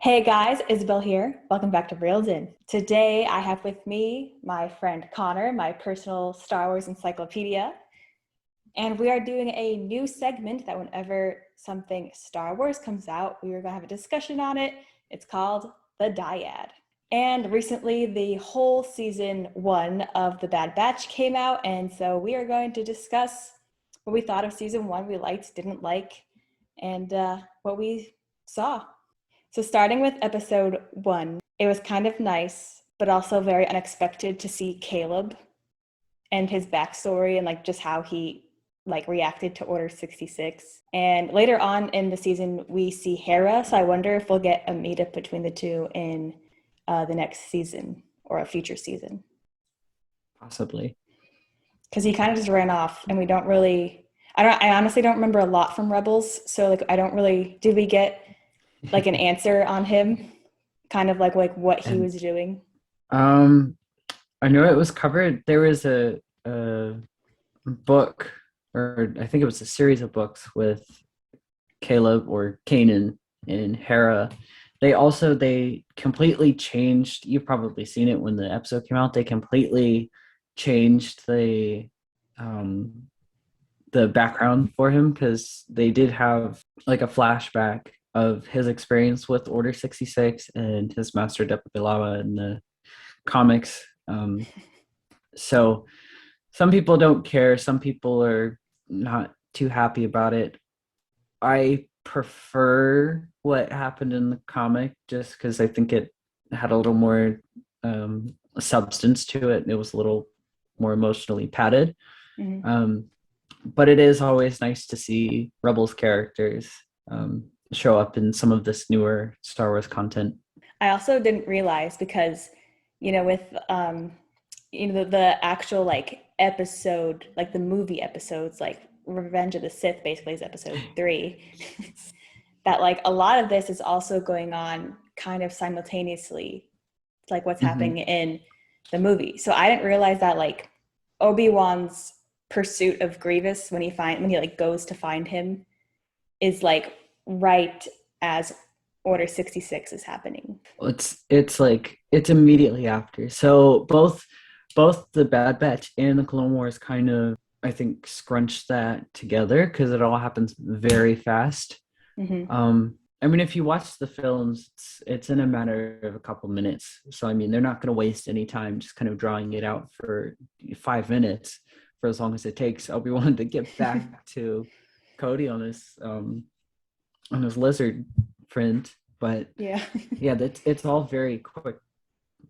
Hey guys, Isabel here. Welcome back to Reeled In. Today I have with me my friend Connor, my personal Star Wars encyclopedia. And we are doing a new segment that whenever something Star Wars comes out, we are going to have a discussion on it. It's called The Dyad. And recently the whole season 1 of The Bad Batch came out. And so we are going to discuss what we thought of season 1, we liked, didn't like, and what we saw. So starting with episode 1, it was kind of nice, but also very unexpected to see Caleb and his backstory and like just how he like reacted to Order 66. And later on in the season, we see Hera. So I wonder if we'll get a meetup between the two in the next season or a future season. Possibly. Because he kind of just ran off, and we don't really. I honestly don't remember a lot from Rebels. So like I don't really. Did we get like an answer on him? Kind of like what he And was doing. um I know it was covered. There was a book, or I think it was a series of books with Caleb or Kanan and Hera. They completely changed. You've probably seen it when the episode came out. They completely changed um the background for him because they did have like a flashback of his experience with Order 66 and his master Depa in the comics. So some people don't care. Some people are not too happy about it. I prefer what happened in the comic just because I think it had a little more substance to it. It was a little more emotionally padded. Mm-hmm. Um, but it is always nice to see Rebels characters show up in some of this newer Star Wars content. I also didn't realize because, with the actual like episode, like the movie episodes, like Revenge of the Sith basically is episode 3, that like a lot of this is also going on kind of simultaneously, like what's happening Mm-hmm. in the movie. So I didn't realize that like Obi-Wan's pursuit of Grievous when he like goes to find him is like right as Order 66 is happening. It's immediately after. So both the Bad Batch and the Clone Wars kind of, I think, scrunch that together because it all happens very fast. Mm-hmm. I mean, if you watch the films, it's in a matter of a couple minutes. So I mean, they're not going to waste any time just kind of drawing it out for 5 minutes for as long as it takes Obi-Wan to get back to Cody on his lizard friend. But Yeah. yeah, it's all very quick,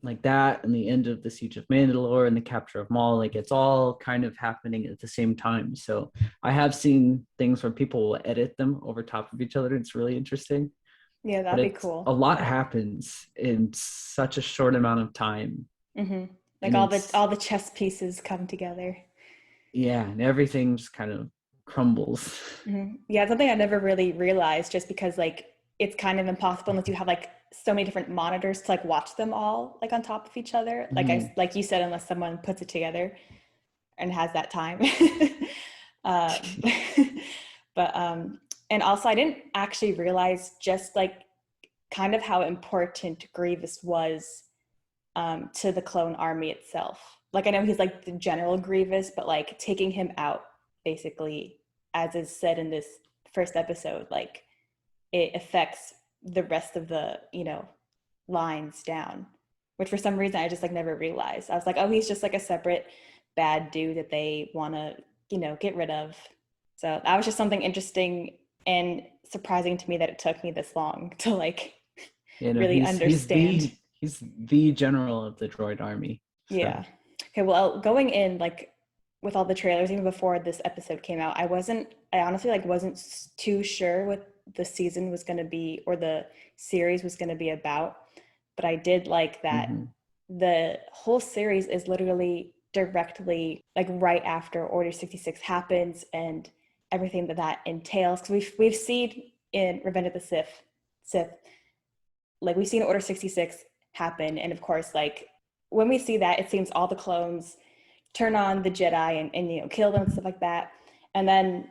like that, and the end of the Siege of Mandalore and the capture of Maul. Like it's all kind of happening at the same time. So I have seen things where people will edit them over top of each other. It's really interesting, Yeah, but that'd be it's a cool. lot happens in such a short amount of time, Mm-hmm. Like and it's all the chess pieces come together. yeah, and everything just kind of crumbles. Mm-hmm. Yeah, it's something I never really realized just because like it's kind of impossible unless you have like so many different monitors to like watch them all like on top of each other. Mhm. Like you said, unless someone puts it together and has that time. um, but and also I didn't actually realize just like kind of how important Grievous was to the clone army itself. Like I know he's like the general Grievous, but like taking him out basically, as is said in this first episode, like it affects the rest of the lines down. Which for some reason I just like never realized. I was like, oh, he's just like a separate bad dude that they want to get rid of. So that was just something interesting and surprising to me that it took me this long to like You know, really understand. he's the general of the droid army. So Yeah. Okay, well, going in like with all the trailers even before this episode came out, I honestly like wasn't too sure what the season was going to be or the series was going to be about, but I did like that mhm. the whole series is literally directly like right after Order 66 happens and everything that entails, cuz we've seen in Revenge of the Sith, like we've seen Order 66 happen, and of course like when we see that, it seems all the clones turn on the Jedi and kill them and stuff like that. And then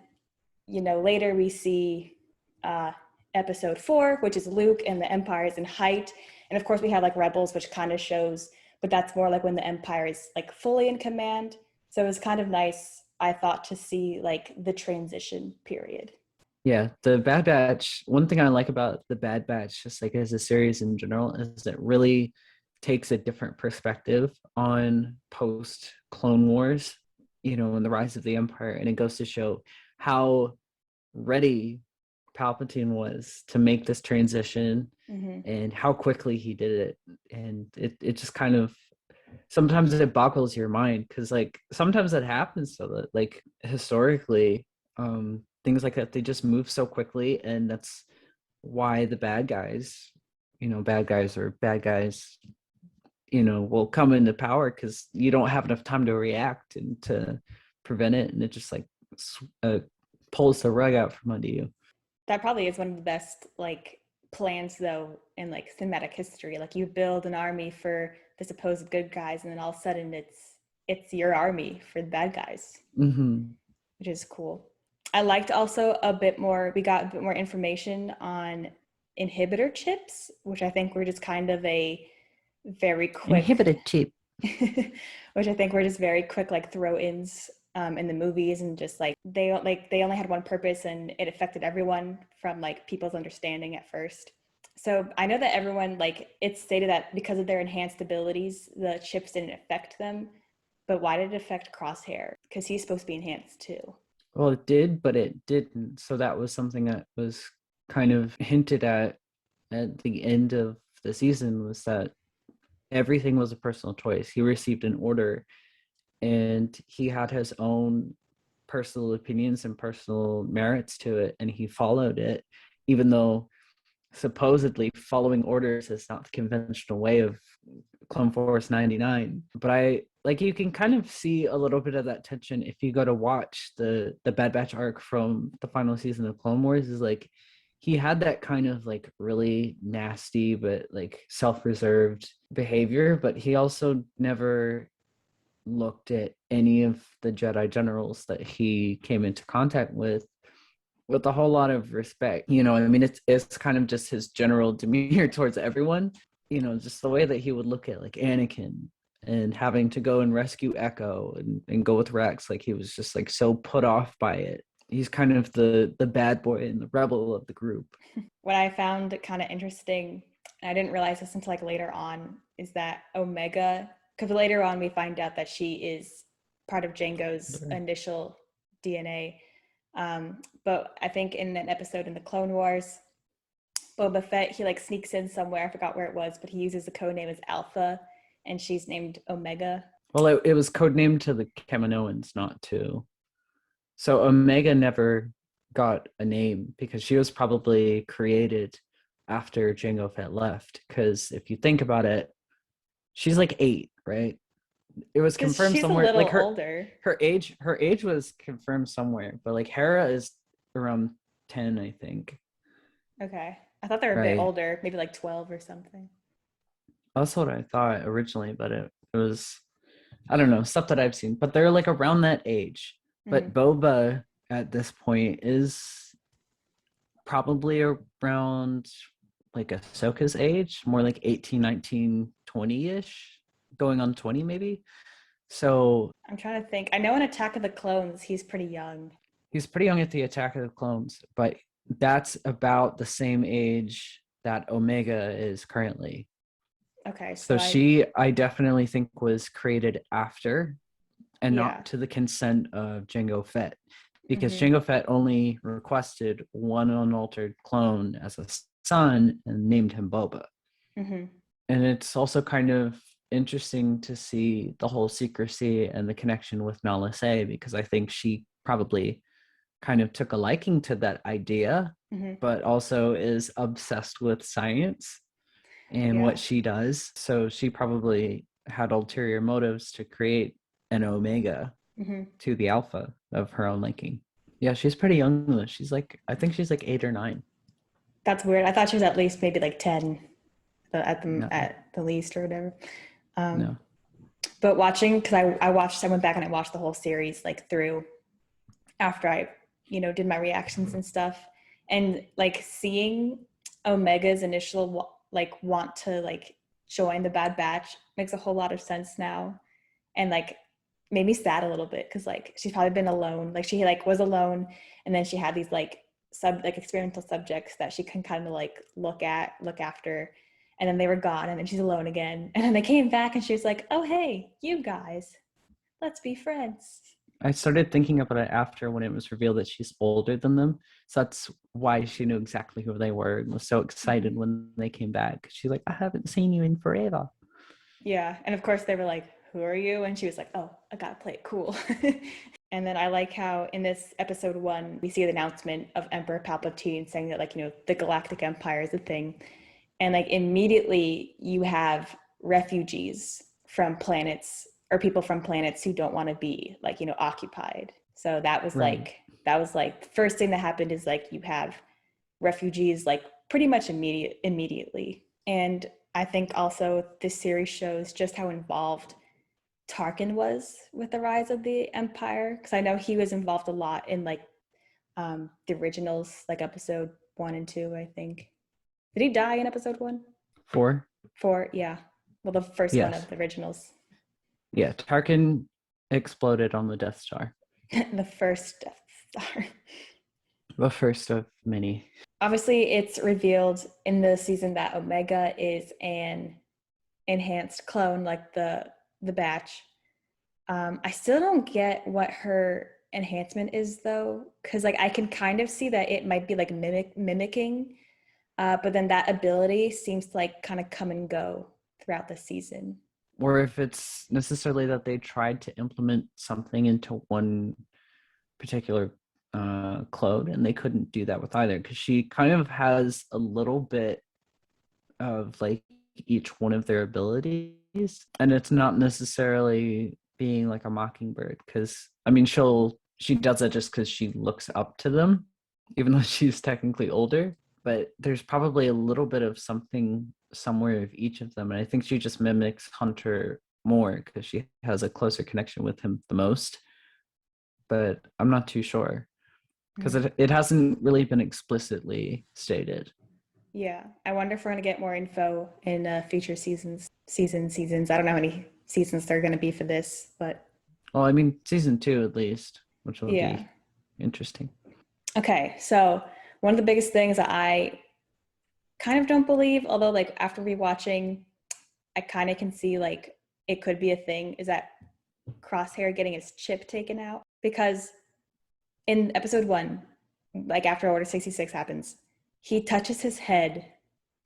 later we see episode 4, which is Luke and the Empire is in height. And of course we have like Rebels, which kind of shows, but that's more like when the Empire is like fully in command. So it was kind of nice, I thought, to see like the transition period. Yeah, the Bad Batch, one thing I like about the Bad Batch, just like as a series in general, is it really takes a different perspective on post Clone Wars, and the rise of the Empire. And it goes to show how ready Palpatine was to make this transition and how quickly he did it. And it just kind of, sometimes it boggles your mind because like sometimes that happens, so that like historically, things like that, they just move so quickly. And that's why the bad guys, will come into power, because you don't have enough time to react and to prevent it. And it just like pulls the rug out from under you. That probably is one of the best like plans though in like cinematic history. Like you build an army for the supposed good guys, and then all of a sudden it's your army for the bad guys, which is cool. I liked also we got a bit more information on inhibitor chips, which I think were just kind of a very quick inhibitor chip, which I think were just very quick like throw-ins in the movies, and just like they only had one purpose, and it affected everyone from like people's understanding at first. So I know that everyone, like, it's stated that because of their enhanced abilities, the chips didn't affect them. But why did it affect Crosshair? Because he's supposed to be enhanced too. Well, it did, but it didn't. So that was something that was kind of hinted at the end of the season, was that everything was a personal choice. He received an order, and he had his own personal opinions and personal merits to it, and he followed it, even though supposedly following orders is not the conventional way of Clone Force 99. But you can kind of see a little bit of that tension if you go to watch the Bad Batch arc from the final season of Clone Wars. Is like he had that kind of like really nasty but like self-reserved behavior, but he also never looked at any of the Jedi generals that he came into contact with a whole lot of respect. I mean, it's kind of just his general demeanor towards everyone, just the way that he would look at like Anakin and having to go and rescue Echo and go with Rex. Like he was just like so put off by it. He's kind of the bad boy and the rebel of the group. What I found kind of interesting, and I didn't realize this until like later on, is that Omega, because later on we find out that she is part of Jango's initial DNA. But I think in an episode in the Clone Wars, Boba Fett, he like sneaks in somewhere, I forgot where it was, but he uses the codename as Alpha, and she's named Omega. Well, it was codenamed to the Kaminoans, not to. So Omega never got a name because she was probably created after Jango Fett left. Because if you think about it, she's like 8, right? It was confirmed somewhere. Like older. Her age was confirmed somewhere, but like Hera is around 10, I think. Okay, I thought they were a bit older, maybe like 12 or something. That's what I thought originally, but it was, I don't know, stuff that I've seen. But they're like around that age. But Boba at this point is probably around like Ahsoka's age, more like 18, 19, 20-ish, going on 20 maybe. So I'm trying to think. I know in Attack of the Clones, he's pretty young. He's pretty young at the Attack of the Clones, but that's about the same age that Omega is currently. Okay. So I definitely think was created after, and not to the consent of Jango Fett, because Jango Fett only requested one unaltered clone as a son and named him Boba. And it's also kind of interesting to see the whole secrecy and the connection with Nala Se, because I think she probably kind of took a liking to that idea, but also is obsessed with science and what she does. So she probably had ulterior motives to create an Omega to the Alpha of her own liking. Yeah, she's pretty young though. I think she's like 8 or 9. That's weird. I thought she was at least maybe like 10 at the least or whatever. No. But watching, because I went back and I watched the whole series like through after I did my reactions and stuff. And like seeing Omega's initial like want to like join the Bad Batch makes a whole lot of sense now, and like made me sad a little bit because like she's probably been alone, like she like was alone, and then she had these like experimental subjects that she can kind of like look after, and then they were gone, and then she's alone again, and then they came back and she was like, oh hey you guys, let's be friends. I started thinking about it after when it was revealed that she's older than them. So that's why she knew exactly who they were and was so excited when they came back. She's like, I haven't seen you in forever. Yeah, and of course they were like, who are you? And she was like, oh, I gotta play it cool. And then I like how in this episode 1 we see the announcement of Emperor Palpatine saying that like, you know, the Galactic Empire is a thing, and like immediately you have refugees from planets, or people from planets who don't want to be like, you know, occupied. So that was Right. like the first thing that happened is like you have refugees like pretty much immediately. And I think also this series shows just how involved Tarkin was with the rise of the Empire, because I know he was involved a lot in like the originals, like episode 1 and 2, I think. Did he die in episode 1? 4? 4, yeah. Well, the first one Yes. of the originals. Yeah, Tarkin exploded on the Death Star. The first Death Star. The first of many. Obviously, it's revealed in the season that Omega is an enhanced clone, like the Batch. I still don't get what her enhancement is though, because like I can kind of see that it might be like mimicking, but then that ability seems to like kind of come and go throughout the season. Or if it's necessarily that they tried to implement something into one particular clone and they couldn't do that with either, because she kind of has a little bit of like each one of their abilities, and it's not necessarily being like a mockingbird, because I mean she does it just because she looks up to them, even though she's technically older, but there's probably a little bit of something somewhere of each of them, and I think she just mimics Hunter more because she has a closer connection with him the most, but I'm not too sure because it hasn't really been explicitly stated. Yeah, I wonder if we're gonna get more info in future seasons. I don't know how many seasons there are gonna be for this, but Well, I mean, season 2 at least, which will yeah. be interesting. Okay, so one of the biggest things that I kind of don't believe, although like after rewatching, I kind of can see like it could be a thing, is that Crosshair getting his chip taken out. Because in episode 1, like after Order 66 happens, he touches his head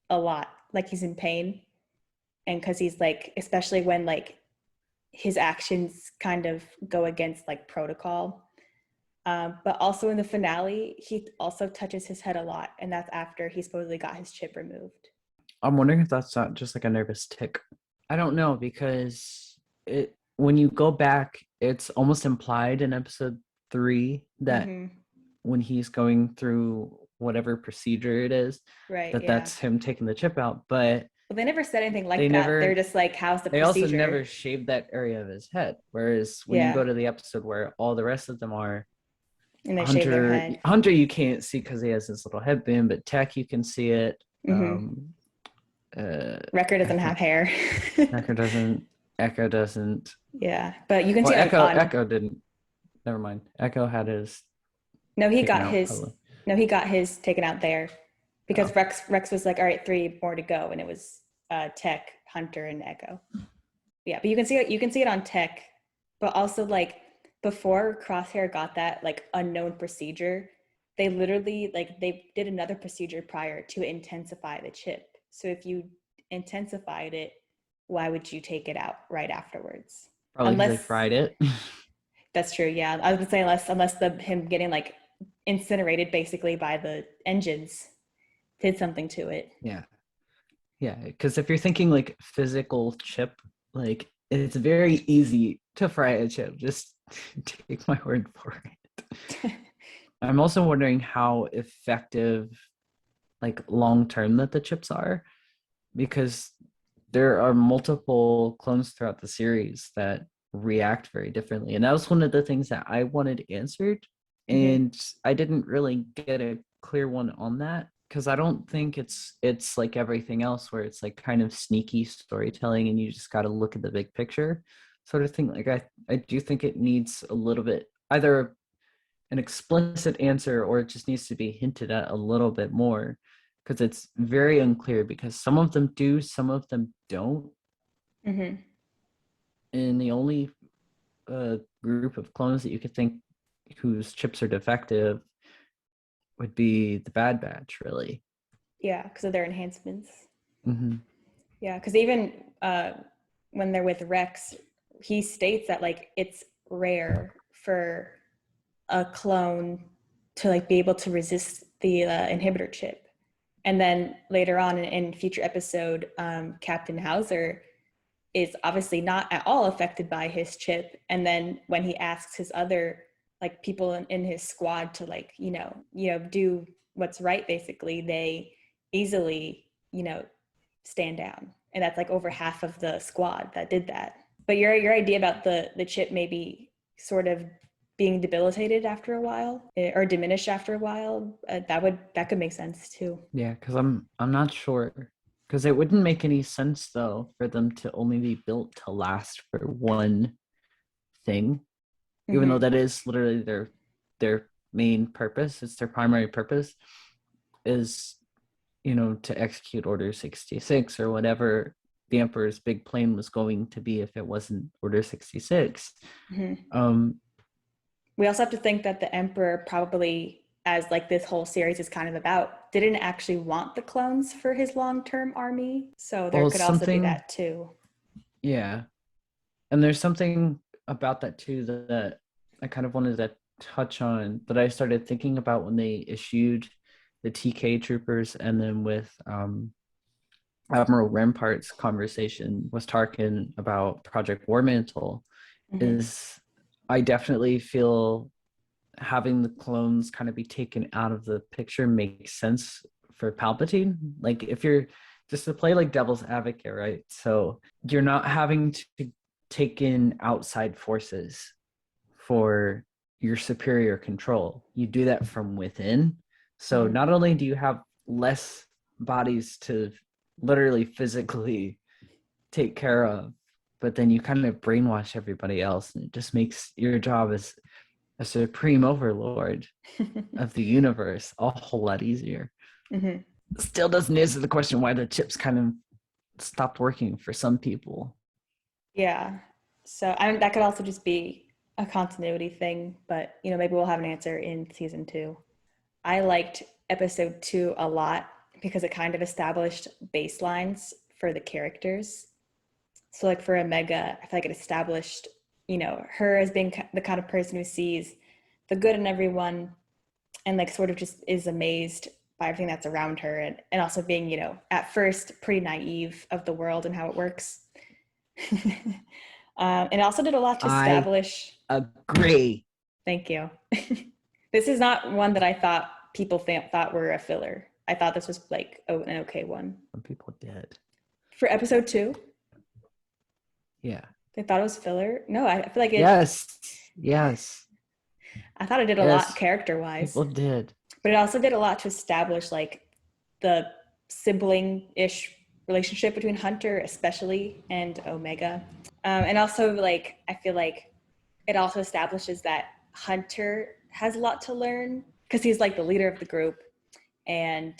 a lot, like he's in pain. And because he's like, especially when like his actions kind of go against like protocol. But also in the finale, he also touches his head a lot, and that's after he supposedly got his chip removed. I'm wondering if that's not just like a nervous tick. I don't know, because it when you go back, it's almost implied in episode 3 that when he's going through whatever procedure it is, Right, that yeah. that's him taking the chip out. But Well, they never said anything like that. They're just like, how's the they procedure? also never shaved that area of his head. Whereas when you go to the episode where all the rest of them are, and they shave their head. Hunter you can't see because he has this little headband, but Tech you can see it. Wrecker doesn't have hair. Wrecker doesn't. Echo doesn't. Yeah, but you can see Echo didn't. Never mind. Echo had his. No, he got his taken out there, because Rex was like, all right, 3 more to go, and it was Tech, Hunter, and Echo. Yeah, but you can see it on Tech, but also like before Crosshair got that like unknown procedure, they literally like they did another procedure prior to intensify the chip. So if you intensified it, why would you take it out right afterwards? Probably because they fried it. That's true. Yeah, I was gonna say unless him getting like incinerated basically by the engines did something to it. Yeah, because if you're thinking like physical chip, like it's very easy to fry a chip. Just take my word for it. I'm also wondering how effective, like long term, that the chips are, because there are multiple clones throughout the series that react very differently, and that was one of the things that I wanted answered, and I didn't really get a clear one on that, because I don't think it's like everything else where it's like kind of sneaky storytelling and you just got to look at the big picture sort of thing. Like I do think it needs a little bit, either an explicit answer or it just needs to be hinted at a little bit more, because it's very unclear, because some of them do, some of them don't. Mm-hmm. And the only group of clones that you could think whose chips are defective would be the Bad Batch, really. Yeah, because of their enhancements. Mm-hmm. Yeah, because even when they're with Rex, he states that like it's rare for a clone to like be able to resist the inhibitor chip. And then later on in future episode, Captain Hauser is obviously not at all affected by his chip. And then when he asks his other like people in his squad to like do what's right, basically they easily stand down, and that's like over half of the squad that did that. But your idea about the chip maybe sort of being debilitated after a while or diminished after a while, that could make sense too. Yeah, because I'm not sure, because it wouldn't make any sense though for them to only be built to last for one thing, even though Mm-hmm. that is literally their main purpose. It's their primary purpose, is to execute Order 66 or whatever the Emperor's big plan was going to be if it wasn't Order 66. Mm-hmm. Um, We also have to think that the Emperor probably, as like this whole series is kind of about, didn't actually want the clones for his long-term army. So there well, could also be something, that too. yeah, and there's something about that too that I kind of wanted to touch on, that I started thinking about when they issued the TK troopers, and then with Admiral Rampart's conversation with Tarkin about Project War Mantle, Mm-hmm. is I definitely feel having the clones kind of be taken out of the picture makes sense for Palpatine. Like if you're just to play like devil's advocate, right? So you're not having to take in outside forces for your superior control. You do that from within. So Mm-hmm. not only do you have less bodies to literally physically take care of, but then you kind of brainwash everybody else, and it just makes your job as a supreme overlord of the universe a whole lot easier. Mm-hmm. Still doesn't answer the question why the chips kind of stopped working for some people. Yeah. So I mean, that could also just be a continuity thing, but maybe we'll have an answer in season 2. I liked episode 2 a lot because it kind of established baselines for the characters. So like for Omega, I feel like it established, her as being the kind of person who sees the good in everyone and like sort of just is amazed by everything that's around her, and also being, at first pretty naive of the world and how it works. And it also did a lot to I establish. agree. Thank you. This is not one that I thought people thought were a filler. I thought this was like an okay one. Some people did. For episode 2, Yeah. they thought it was filler. No, I feel like it. Yes. Yes. I thought it did a lot Yes. character wise, People did. but it also did a lot to establish like the sibling-ish relationship between Hunter, especially, and Omega. And also, like, I feel like it also establishes that Hunter has a lot to learn because he's like the leader of the group, and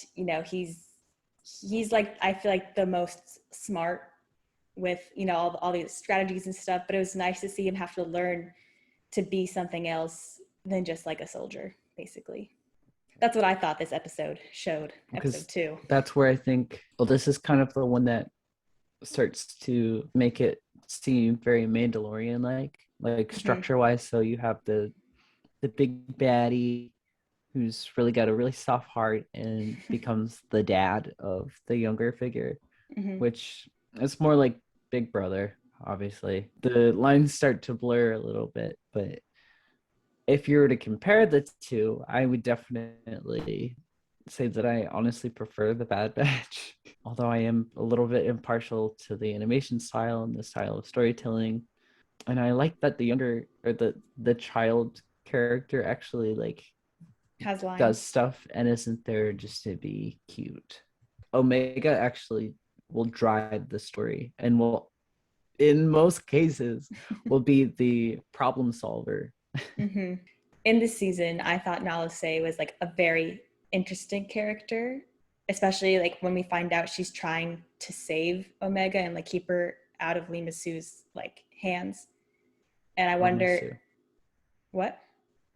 he's like, I feel like the most smart with all these strategies and stuff. But it was nice to see him have to learn to be something else than just like a soldier, basically. That's what I thought this episode showed. Because Episode 2. that's where I think, well, this is kind of the one that starts to make it seem very Mandalorian like Mm-hmm. structure wise. So you have the big baddie who's really got a really soft heart and becomes the dad of the younger figure, Mm-hmm. which is more like Big Brother, obviously. The lines start to blur a little bit, but if you were to compare the two, I would definitely say that I honestly prefer the Bad Batch, although I am a little bit impartial to the animation style and the style of storytelling. And I like that the younger or the child character actually like Has does lines. stuff and isn't there just to be cute. Omega actually will drive the story and will, in most cases, will be the problem solver. Hmm. In this season, I thought Nalase was like a very interesting character, especially like when we find out she's trying to save Omega and like keep her out of Lima Sue's like hands. And I wonder Lamasu. what?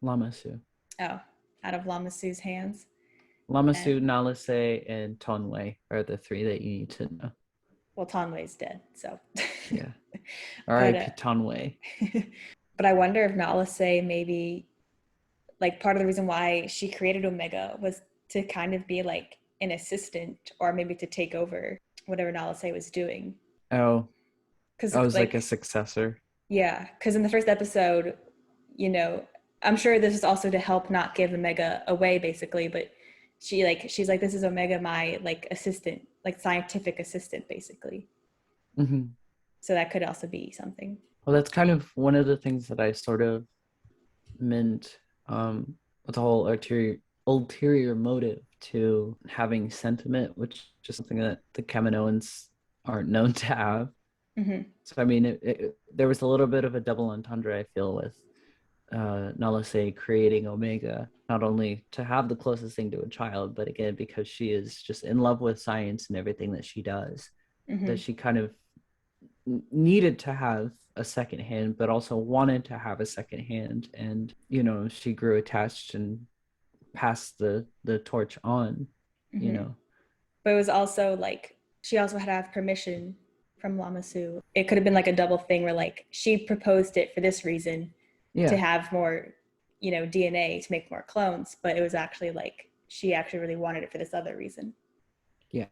Lamasu. Oh, out of Lama Sue's hands. Lamasu, And Nalase, and Tonwei are the three that you need to know. well, Tanwei's dead, so. Yeah. but R.I.P. Tonwei. but I wonder if Nalase maybe like part of the reason why she created Omega was to kind of be like an assistant or maybe to take over whatever Nalase was doing. Oh, Because I was like a like successor. yeah, because in the first episode, you know, I'm sure this is also to help not give Omega away, basically. But she's like, this is Omega, my like assistant, like scientific assistant, basically. Mm-hmm. So that could also be something. Well, that's kind of one of the things that I sort of meant with the whole ulterior motive to having sentiment, which is something that the Kaminoans aren't known to have. Mm-hmm. So I mean, there was a little bit of a double entendre, I feel, with Nalase creating Omega, not only to have the closest thing to a child, but again because she is just in love with science and everything that she does, Mm-hmm. that she kind of needed to have a second hand, but also wanted to have a second hand, and she grew attached and passed the torch on. You Mm-hmm. know, But it was also like she also had to have permission from Lamasu. It could have been like a double thing where like she proposed it for this reason to yeah, have more, DNA to make more clones, but it was actually like she actually really wanted it for this other reason. yeah.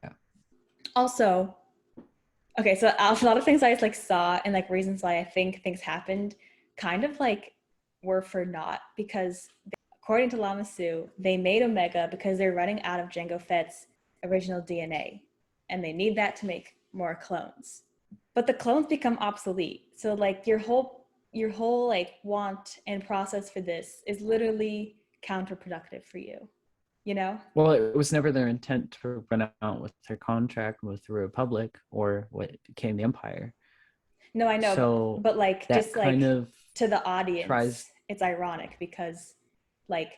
Also, okay, so a lot of things I just like saw and like reasons why I think things happened kind of like were for naught because according to Lamasu, they made Omega because they're running out of Jango Fett's original DNA and they need that to make more clones. But the clones become obsolete. So like your whole like want and process for this is literally counterproductive for you, you know? Well, it was never their intent to run out with their contract with the Republic or what became the Empire. No, I know, So but like that just kind like of to the audience, tries. it's ironic because like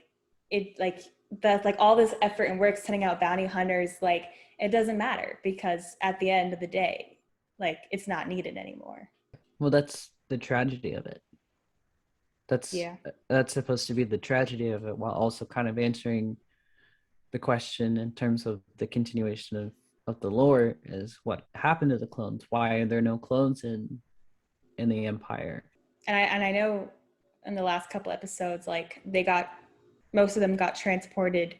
it like that's like all this effort and work sending out bounty hunters, like it doesn't matter because at the end of the day, like it's not needed anymore. Well, that's the tragedy of it. That's Yeah. that's supposed to be the tragedy of it, while also kind of answering the question in terms of the continuation of the lore is what happened to the clones? Why are there no clones in the Empire? And I know in the last couple episodes, like most of them got transported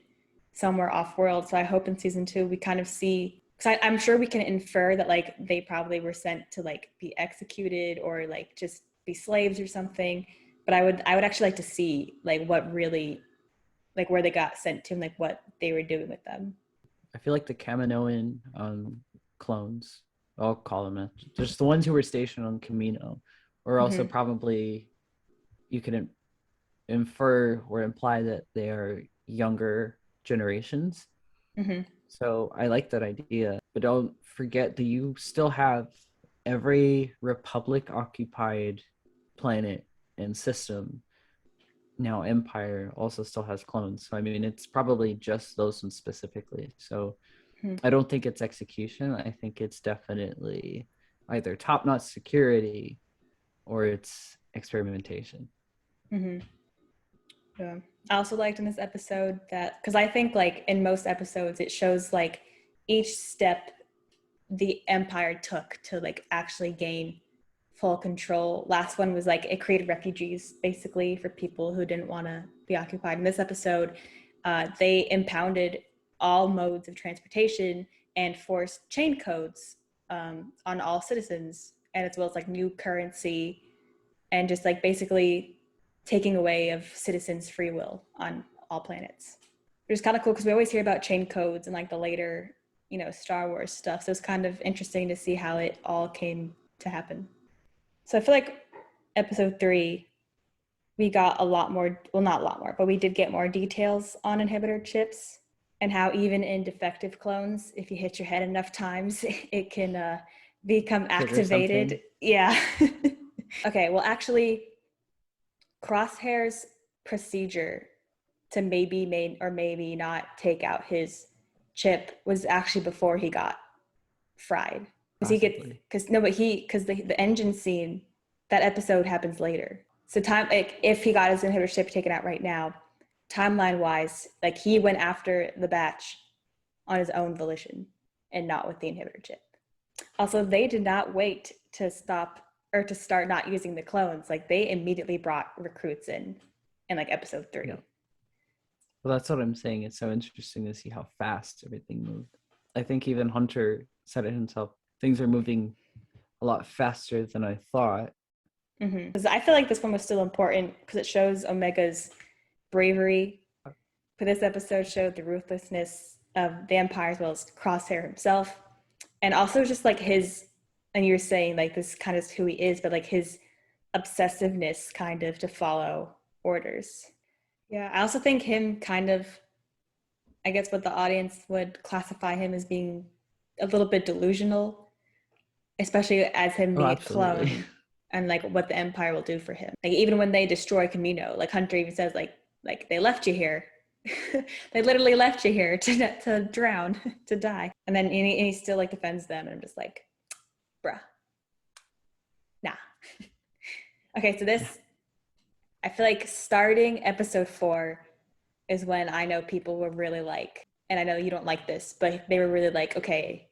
somewhere off world. So I hope in season 2 we kind of see because I'm sure we can infer that like they probably were sent to like be executed or like just be slaves or something. But I would actually like to see like what really like where they got sent to and like what they were doing with them. I feel like the Kaminoan clones, I'll call them that, just the ones who were stationed on Camino, were also Mm-hmm. probably, you can infer or imply that they are younger generations. Mm-hmm. So I like that idea, but don't forget that you still have every Republic occupied planet and system now. Empire also still has clones. So I mean, it's probably just those ones specifically. So Mm-hmm. I don't think it's execution. I think it's definitely either top-notch security or it's experimentation. Mm-hmm. Yeah. I also liked in this episode that because I think like in most episodes it shows like each step the empire took to like actually gain full control. Last one was like it created refugees basically for people who didn't want to be occupied. In this episode, they impounded all modes of transportation and forced chain codes on all citizens, and as well as like new currency and just like basically taking away of citizens' free will on all planets. Which is kind of cool because we always hear about chain codes and like the later, Star Wars stuff. So it's kind of interesting to see how it all came to happen. So I feel like episode 3 we got a lot more, well, not a lot more, but we did get more details on inhibitor chips and how even in defective clones, if you hit your head enough times, it can become activated. something. Yeah. Okay, well, actually, Crosshair's procedure to maybe not take out his chip was actually before he got fried. Because the engine scene, that episode happens later. So if he got his inhibitor chip taken out right now, timeline wise, like he went after the batch on his own volition and not with the inhibitor chip. Also, they did not wait to stop or to start not using the clones. Like they immediately brought recruits in like episode 3. Yeah. Well, that's what I'm saying. It's so interesting to see how fast everything moved. I think even Hunter said it himself. Things are moving a lot faster than I thought. Because I feel like this one was still important because it shows Omega's bravery. For this episode, showed the ruthlessness of the Empire as well as Crosshair himself, and also just like his. And you're saying like this kind of is who he is, but like his obsessiveness kind of to follow orders. Yeah, I also think him kind of, I guess what the audience would classify him as being a little bit delusional, especially as him being a clone and like what the Empire will do for him. Like even when they destroy Camino, like Hunter even says like they left you here. They literally left you here to drown, to die. And then he still like defends them, and I'm just like, bruh, nah. Okay, so this, I feel like starting episode 4 is when I know people were really like, and I know you don't like this, but they were really like, okay,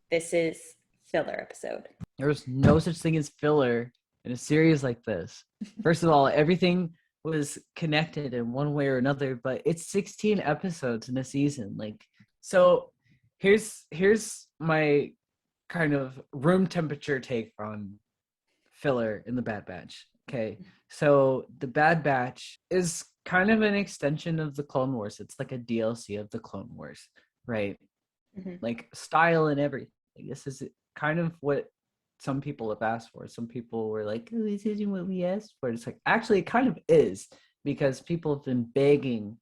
this is filler episode. There's no such thing as filler in a series like this. First of all, everything was connected in one way or another, but it's 16 episodes in a season. Like, so here's my kind of room temperature take on filler in the Bad Batch. Okay, so the Bad Batch is kind of an extension of the Clone Wars. It's like a DLC of the Clone Wars, right? Like style and everything. This is kind of what some people have asked for. Some people were like, oh, this isn't what we asked for. It's like, actually, it kind of is, because people have been begging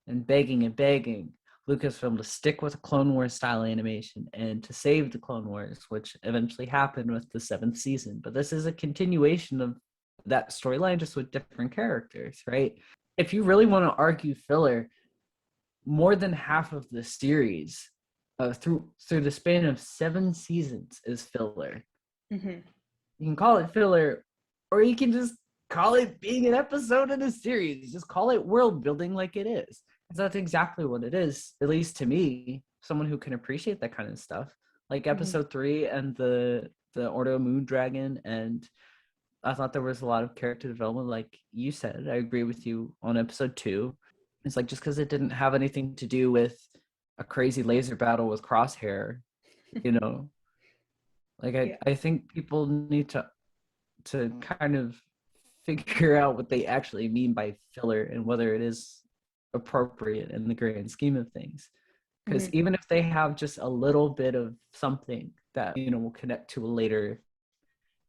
and begging and begging Lucasfilm to stick with a Clone Wars style animation and to save the Clone Wars, which eventually happened with the 7th season. But this is a continuation of that storyline, just with different characters, right? If you really want to argue filler, more than half of the series through the span of 7 seasons is filler. You can call it filler, or you can just call it being an episode in a series. Just call it world building like it is. That's exactly what it is, at least to me, someone who can appreciate that kind of stuff. Like episode 3 and the Ordo Moon Dragon, and I thought there was a lot of character development, like you said. I agree with you on episode 2. It's like, just because it didn't have anything to do with a crazy laser battle with Crosshair, you know, like I think people need to kind of figure out what they actually mean by filler and whether it is appropriate in the grand scheme of things. Because even if they have just a little bit of something that, you know, will connect to a later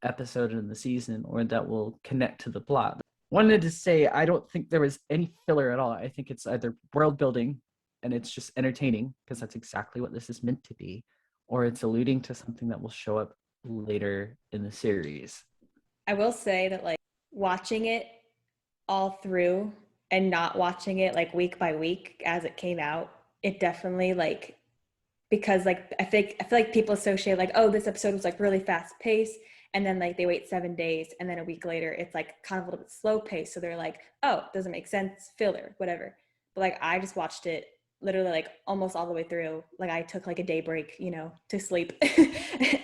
episode in the season, or that will connect to the plot. Wanted to say, I don't think there was any filler at all. I think it's either world building and it's just entertaining, because that's exactly what this is meant to be, or it's alluding to something that will show up later in the series. I will say that like watching it all through and not watching it like week by week as it came out, it definitely like, because like I feel like people associate like, oh, this episode was like really fast paced, and then like they wait 7 days, and then a week later it's like kind of a little bit slow paced, so they're like, oh, doesn't make sense, filler, whatever. But like I just watched it literally like almost all the way through. Like I took like a day break, you know, to sleep.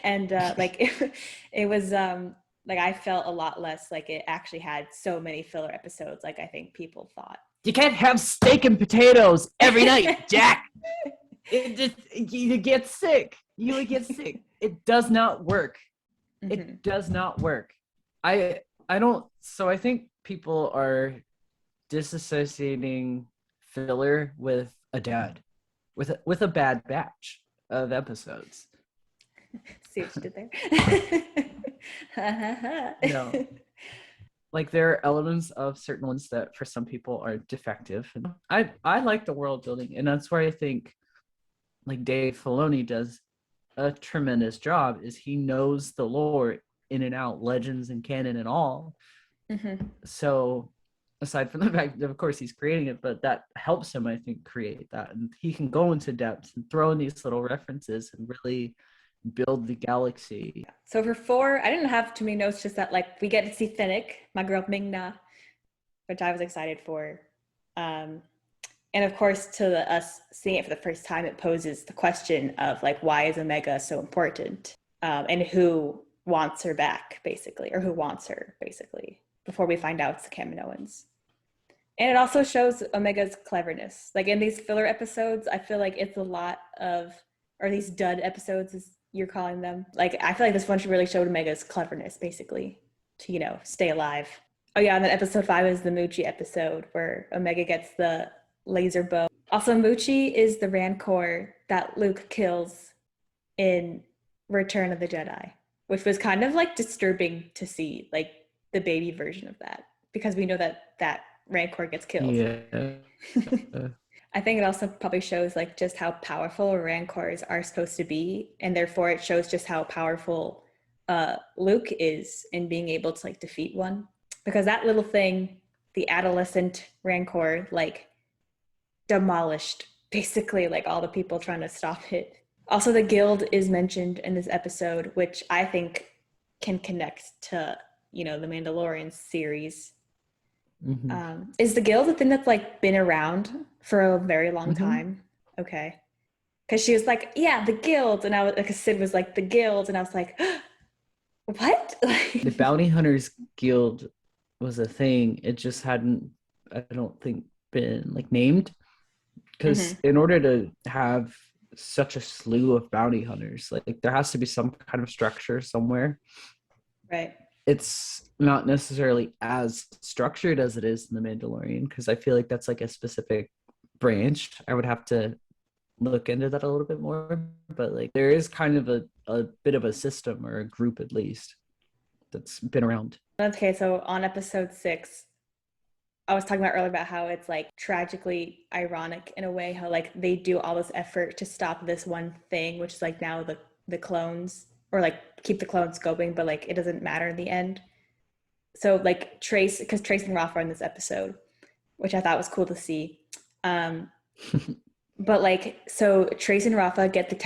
And like it was like I felt a lot less like it actually had so many filler episodes like I think people thought. You can't have steak and potatoes every night, Jack. You get sick. You would get sick. It does not work. It does not work. I don't. So I think people are disassociating filler with a dad, with a Bad Batch of episodes. See what you did there? No. like there are elements of certain ones that for some people are defective. And I like the world building, and that's where I think like Dave Filoni does a tremendous job. Is he knows the lore in and out, legends and canon and all. Mm-hmm. So aside from the fact that of course he's creating it, but that helps him, I think, create that, and he can go into depth and throw in these little references and really build the galaxy. So for 4, I didn't have too many notes, just that like we get to see Finnick, my girl Mingna, which I was excited for. And of course, to us seeing it for the first time, it poses the question of like, why is Omega so important? And who wants her back, basically, or who wants her, basically, before we find out it's the Kaminoans. And it also shows Omega's cleverness. Like in these filler episodes, I feel like it's a lot of, or these dud episodes, as you're calling them. Like I feel like this one really showed Omega's cleverness, basically, to, you know, stay alive. Oh yeah, and then episode 5 is the Moochie episode where Omega gets the laser bow. Also, Moochie is the Rancor that Luke kills in Return of the Jedi, which was kind of like disturbing to see, like the baby version of that, because we know that Rancor gets killed. Yeah. I think it also probably shows like just how powerful Rancors are supposed to be, and therefore it shows just how powerful Luke is in being able to like defeat one. Because that little thing, the adolescent Rancor, like demolished basically like all the people trying to stop it. Also, the guild is mentioned in this episode, which I think can connect to, you know, the Mandalorian series. Mm-hmm. Is the guild a thing that's like been around for a very long time? Okay. Because she was like, yeah, the guild. And I was like, Sid was like, the guild. And I was like, what? The Bounty Hunters Guild was a thing. It just hadn't, I don't think, been like named. Because in order to have such a slew of bounty hunters, like there has to be some kind of structure somewhere. Right. It's not necessarily as structured as it is in the Mandalorian, because I feel like that's like a specific branch. I would have to look into that a little bit more, but like there is kind of a bit of a system, or a group at least, that's been around. Okay, so on episode 6, I was talking about earlier about how it's like tragically ironic in a way, how like they do all this effort to stop this one thing, which is like now the clones, or like keep the clones going, but like it doesn't matter in the end. So like Trace, because Trace and Rafa are in this episode, which I thought was cool to see. But like, so Trace and Rafa get the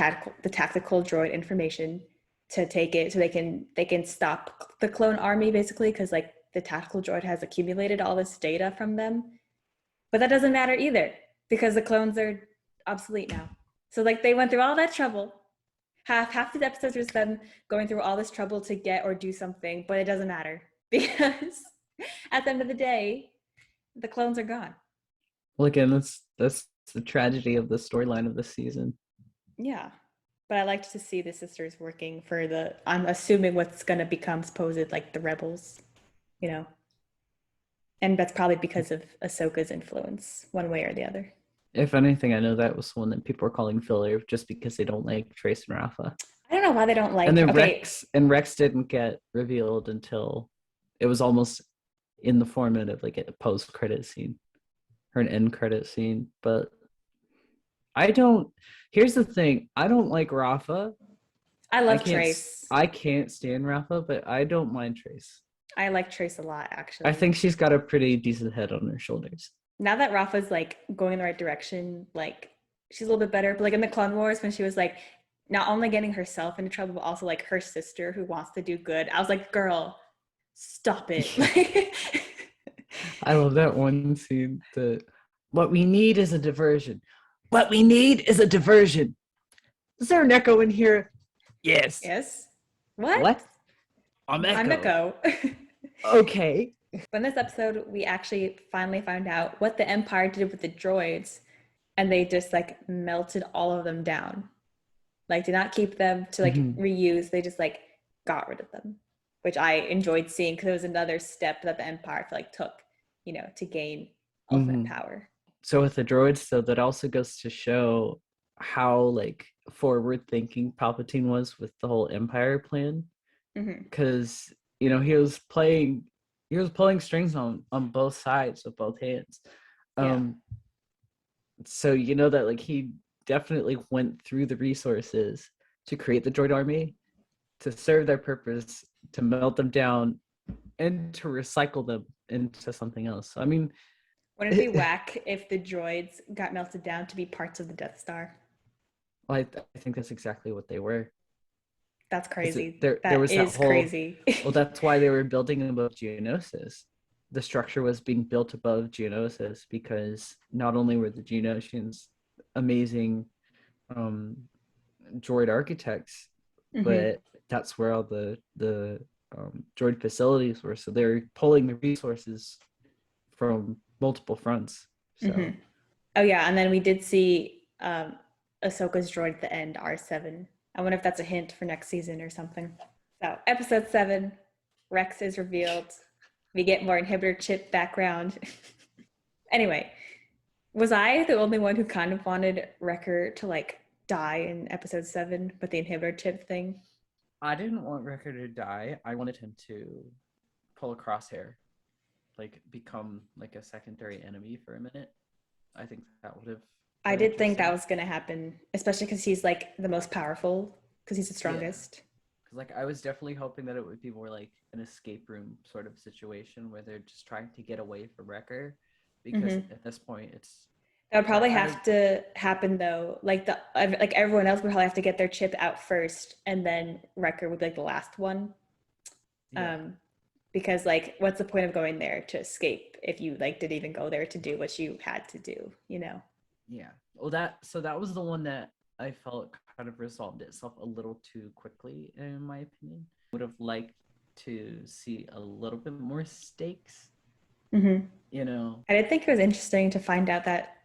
tactical droid information to take it, so they can stop the clone army basically, because like the tactical droid has accumulated all this data from them. But that doesn't matter either, because the clones are obsolete now. So like they went through all that trouble. Half the episodes was them going through all this trouble to get or do something, but it doesn't matter, because at the end of the day, the clones are gone. Well, again, that's the tragedy of the storyline of this season. Yeah. But I liked to see the sisters working for the, I'm assuming what's going to become supposed like the rebels, you know. And that's probably because of Ahsoka's influence, one way or the other. If anything, I know that was one that people are calling filler just because they don't like Trace and Rafa. I don't know why they don't like. And then Rex didn't get revealed until it was almost in the format of like a post-credit scene or an end credit scene. But here's the thing, I don't like Rafa. I love Trace. I can't stand Rafa, but I don't mind Trace. I like Trace a lot, actually. I think she's got a pretty decent head on her shoulders. Now that Rafa's like going in the right direction, like she's a little bit better. But like in the Clone Wars, when she was like not only getting herself into trouble, but also like her sister who wants to do good, I was like, girl, stop it. I love that one scene. What we need is a diversion. What we need is a diversion. Is there an echo in here? Yes. Yes. What? I'm Echo. Okay. But in this episode, we actually finally found out what the Empire did with the droids, and they just like melted all of them down. Like did not keep them to like reuse. They just like got rid of them, which I enjoyed seeing, because it was another step that the Empire like took, you know, to gain ultimate power. So with the droids, though, that also goes to show how like forward thinking Palpatine was with the whole Empire plan. Because you know, he was playing he was pulling strings on both sides with both hands. Yeah. So you know that like he definitely went through the resources to create the droid army, to serve their purpose, to melt them down, and to recycle them into something else. I mean, Wouldn't it be whack if the droids got melted down to be parts of the Death Star? I think that's exactly what they were. That's crazy. There That was that is whole, crazy. well, that's why they were building above Geonosis. The structure was being built above Geonosis because not only were the Geonosians amazing droid architects, Mm-hmm. but that's where all the droid facilities were. So they're pulling the resources from multiple fronts. So Mm-hmm. Oh yeah, and then we did see Ahsoka's droid at the end, R7. I wonder if that's a hint for next season or something. So episode 7, Rex is revealed. We get more inhibitor chip background. Anyway, was I the only one who kind of wanted Wrecker to like die in episode 7 with the inhibitor chip thing? I didn't want Wrecker to die. I wanted him to pull a crosshair, like become like a secondary enemy for a minute. I think that would have I been did think that interesting. was going to happen, especially because he's like the most powerful, because he's the Yeah, strongest. because like I was definitely hoping that it would be more like an escape room sort of situation where they're just trying to get away from Wrecker, because Mm-hmm. at this point it's That would probably I have to happen though. Like everyone else would probably have to get their chip out first, and then Wrecker would be like the last one. yeah, Um, because like, what's the point of going there to escape if you like didn't even go there to do what you had to do? You know? yeah. Well, that was the one that I felt kind of resolved itself a little too quickly, in my opinion. Would have liked to see a little bit more stakes, Mm-hmm. you know. I did think it was interesting to find out that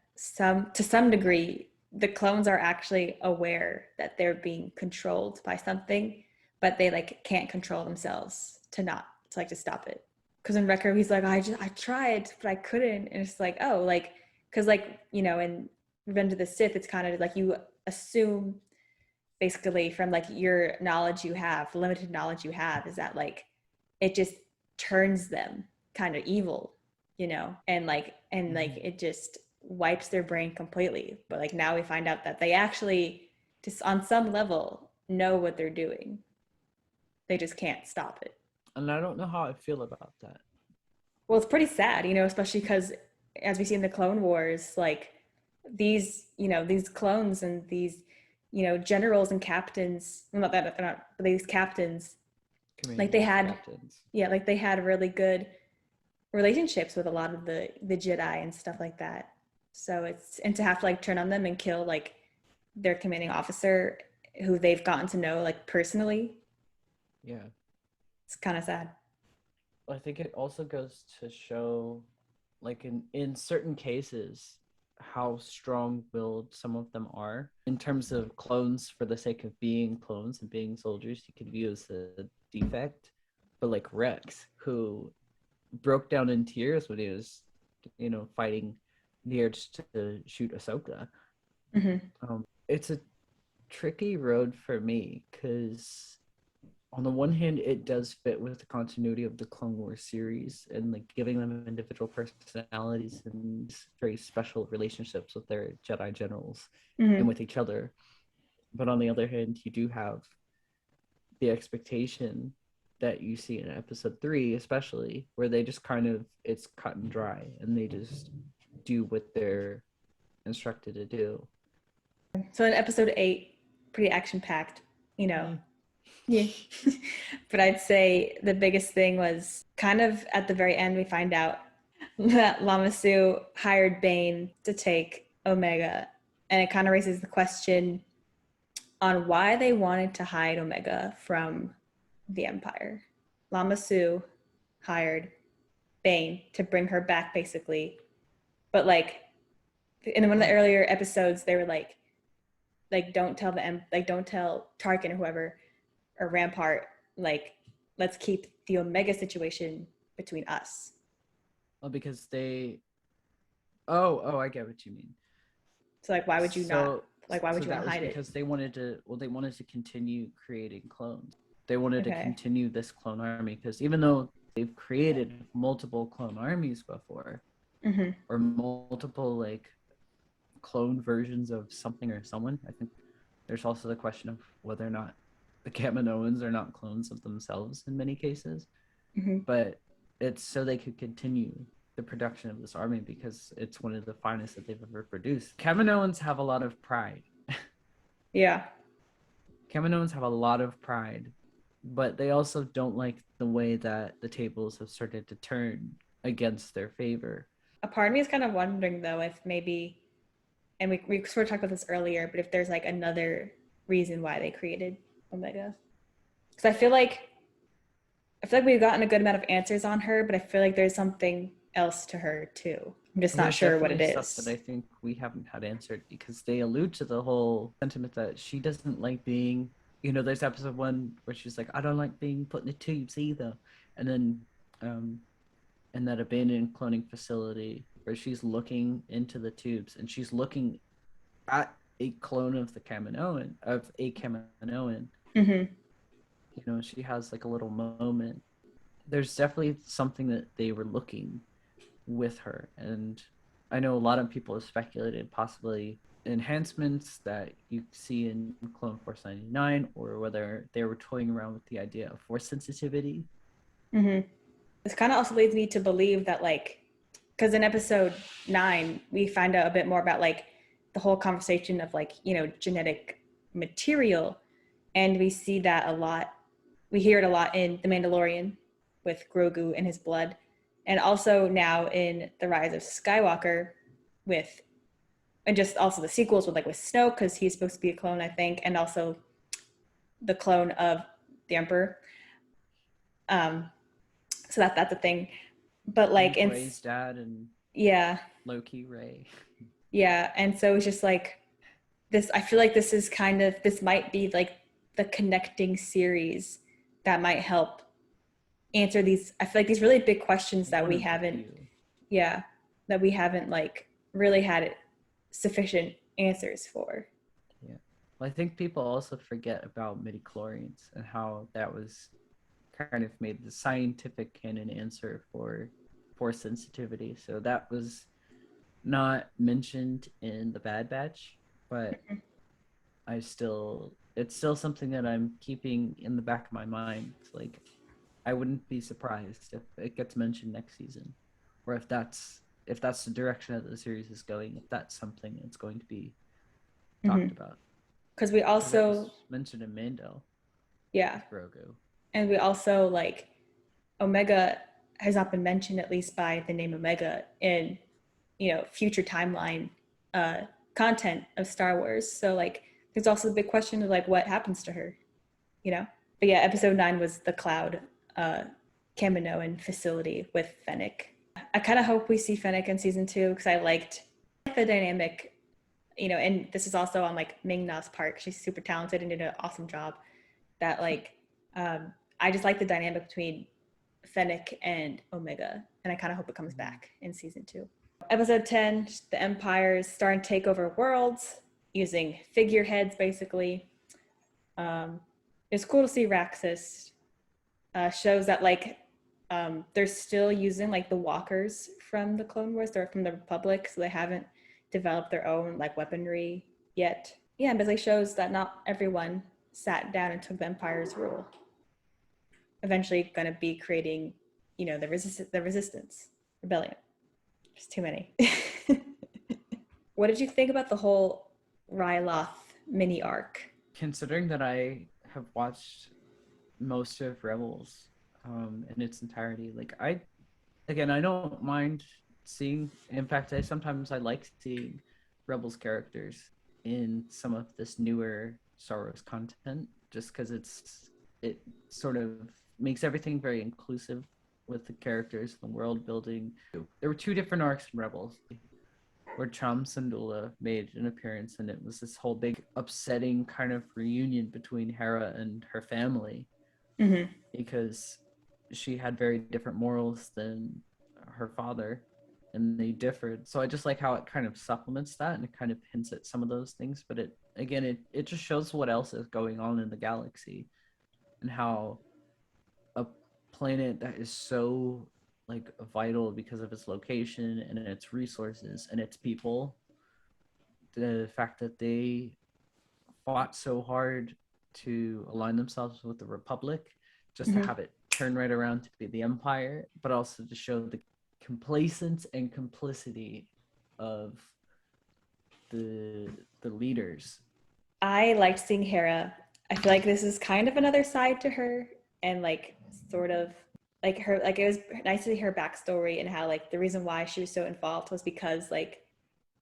to some degree, the clones are actually aware that they're being controlled by something, but they like can't control themselves to stop it. Because in Wrecker, he's like, I tried, but I couldn't, and it's like, oh, like, because like in Revenge of the Sith, it's kind of like you assume basically from like your knowledge you have, the limited knowledge you have, is that like it just turns them kind of evil, and Mm-hmm. it just wipes their brain completely. But like now we find out that they actually just on some level know what they're doing. They just can't stop it. And I don't know how I feel about that. Well, it's pretty sad, especially because as we see in the Clone Wars, like these clones and these, generals and captains, well, not that they're not, but these captains, like they Commanders, had, captains. yeah, like they had really good relationships with a lot of the Jedi and stuff like that. So and to have to like turn on them and kill like their commanding officer who they've gotten to know like personally, Yeah. it's kind of sad. I think it also goes to show, like in certain cases, how strong-willed some of them are. In terms of clones, for the sake of being clones and being soldiers, you could view as a defect. But like Rex, who broke down in tears when he was, fighting the urge to shoot Ahsoka. Mm-hmm. It's a tricky road for me because on the one hand, it does fit with the continuity of the Clone Wars series and like giving them individual personalities and very special relationships with their Jedi generals and Mm-hmm. with each other. But on the other hand, you do have the expectation that you see in episode 3, especially, where they just kind of, it's cut and dry and they just do what they're instructed to do. So in episode 8, pretty action packed, you know. Yeah. Yeah. But I'd say the biggest thing was kind of at the very end, we find out that Lama Su hired Bane to take Omega. And it kind of raises the question on why they wanted to hide Omega from the Empire. Lama Su hired Bane to bring her back, basically. But like in one of the earlier episodes, they were like don't tell Tarkin or whoever or Rampart, like, let's keep the Omega situation between us. Well, because oh, I get what you mean. So like, why would you not? So Like, why would so you want that to was hide it? because they wanted to continue creating clones. They wanted to Okay. continue this clone army because even though they've created multiple clone armies before, Mm-hmm. or multiple like clone versions of something or someone. I think there's also the question of whether or not the Kaminoans are not clones of themselves in many cases. Mm-hmm. But it's so they could continue the production of this army because it's one of the finest that they've ever produced. Kaminoans have a lot of pride. Yeah. Kaminoans have a lot of pride, but they also don't like the way that the tables have started to turn against their favor. A part of me is kind of wondering though if maybe, and we sort of talked about this earlier, but if there's like another reason why they created Omega. Because I feel like we've gotten a good amount of answers on her, but I feel like there's something else to her too. I'm just not sure what it is. Stuff that I think we haven't had answered because they allude to the whole sentiment that she doesn't like being, there's episode 1 where she's like, I don't like being put in the tubes either. And then in that abandoned cloning facility where she's looking into the tubes and she's looking at a clone of a Kaminoan. Mm-hmm. She has like a little moment. There's definitely something that they were looking with her, and I know a lot of people have speculated possibly enhancements that you see in Clone Force 99, or whether they were toying around with the idea of force sensitivity. Mm-hmm. This kind of also leads me to believe that because in episode 9 we find out a bit more about the whole conversation of genetic material, and we see that a lot. We hear it a lot in The Mandalorian with Grogu and his blood, and also now in The Rise of Skywalker and just also the sequels with Snoke, because he's supposed to be a clone, I think, and also the clone of the Emperor. So that's a thing. But Rey's dad and yeah, Loki Rey. Yeah, and so it's just this. I feel like this might be the connecting series that might help answer these. I feel like these really big questions that we haven't. Yeah, that we haven't really had sufficient answers for. Yeah, well, I think people also forget about midichlorians and how that was kind of made the scientific canon answer for force sensitivity. So that was not mentioned in the Bad Batch, but it's still something that I'm keeping in the back of my mind. It's I wouldn't be surprised if it gets mentioned next season, or if that's the direction that the series is going, if that's something that's going to be talked about. Because we also mentioned in Mando. Yeah. Grogu. And we also Omega has not been mentioned, at least by the name Omega, in future timeline content of Star Wars. So there's also the big question of what happens to her, But yeah, episode 9 was the Cloud Kaminoan facility with Fennec. I kind of hope we see Fennec in season 2 because I liked the dynamic, and this is also on Ming-Na's part. She's super talented and did an awesome job. That I just like the dynamic between Fennec and Omega, and I kind of hope it comes back in season 2. Episode 10, the Empire is starting to take over worlds using figureheads, basically. It's cool to see Raxus. Shows that they're still using the walkers from the Clone Wars. They're from the Republic, so they haven't developed their own weaponry yet. Yeah, and basically shows that not everyone sat down and took the Empire's rule. Eventually going to be creating, the resistance, rebellion. There's too many. What did you think about the whole Ryloth mini arc? Considering that I have watched most of Rebels in its entirety, I don't mind seeing. In fact, I like seeing Rebels characters in some of this newer Star Wars content, just because it sort of makes everything very inclusive with the characters and the world building. There were 2 different arcs in Rebels where Cham Syndulla made an appearance, and it was this whole big upsetting kind of reunion between Hera and her family, because she had very different morals than her father, and they differed. So I just like how it kind of supplements that, and it kind of hints at some of those things, but it just shows what else is going on in the galaxy, and how a planet that is so like vital because of its location and its resources and its people. The fact that they fought so hard to align themselves with the Republic, just to Mhm. have it turn right around to be the Empire, but also to show the complacence and complicity of the leaders. I liked seeing Hera. I feel like this is kind of another side to her, and like sort of like her, like it was nice to see her backstory and how like the reason why she was so involved was because like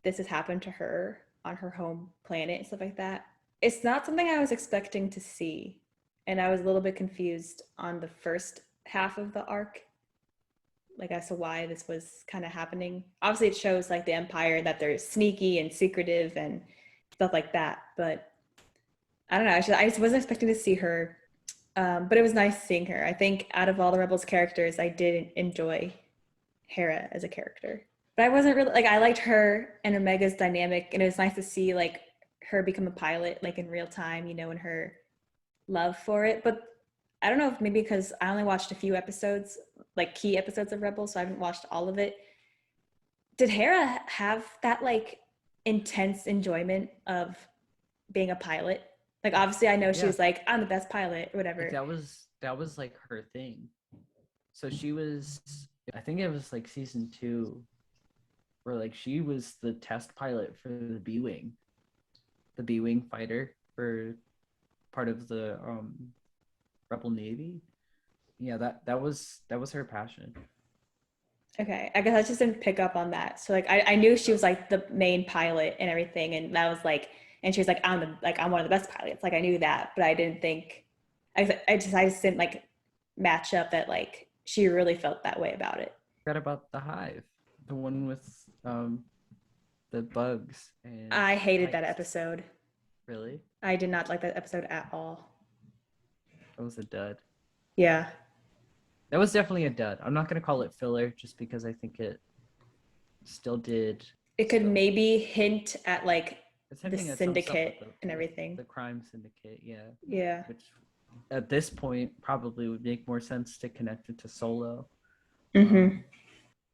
this has happened to her on her home planet and stuff like that. It's not something I was expecting to see, and I was a little bit confused on the first half of the arc, like as to why this was kind of happening. Obviously, it shows like the Empire that they're sneaky and secretive and stuff like that, but I don't know. I just wasn't expecting to see her, but it was nice seeing her. I think out of all the Rebels characters, I did enjoy Hera as a character. But I wasn't really like I liked her and Omega's dynamic, and it was nice to see like her become a pilot like in real time, you know, and her love for it. But I don't know if maybe because I only watched a few episodes, like key episodes of Rebels, so I haven't watched all of it. Did Hera have that like intense enjoyment of being a pilot? Like obviously I know she Yeah, was like, I'm the best pilot or like whatever. that was like her thing. So she was, I think it was like season 2, where like she was the test pilot for the B-wing fighter for part of the Rebel Navy. Yeah, that was her passion. Okay. I guess I just didn't pick up on that. So like I knew she was like the main pilot and everything, and that was like and she was like, I'm one of the best pilots. Like I knew that, but I didn't think I just didn't like match up that like she really felt that way about it. Forgot about the hive, the one with the bugs and I hated that heists. episode. Really? I did not like that episode at all. That was a dud. Yeah. That was definitely a dud. I'm not gonna call it filler just because I think it still did It could stuff. maybe hint at like It's the hinting at some stuff with syndicate and everything. the crime syndicate, yeah. Yeah. Which at this point probably would make more sense to connect it to Solo. Mm-hmm.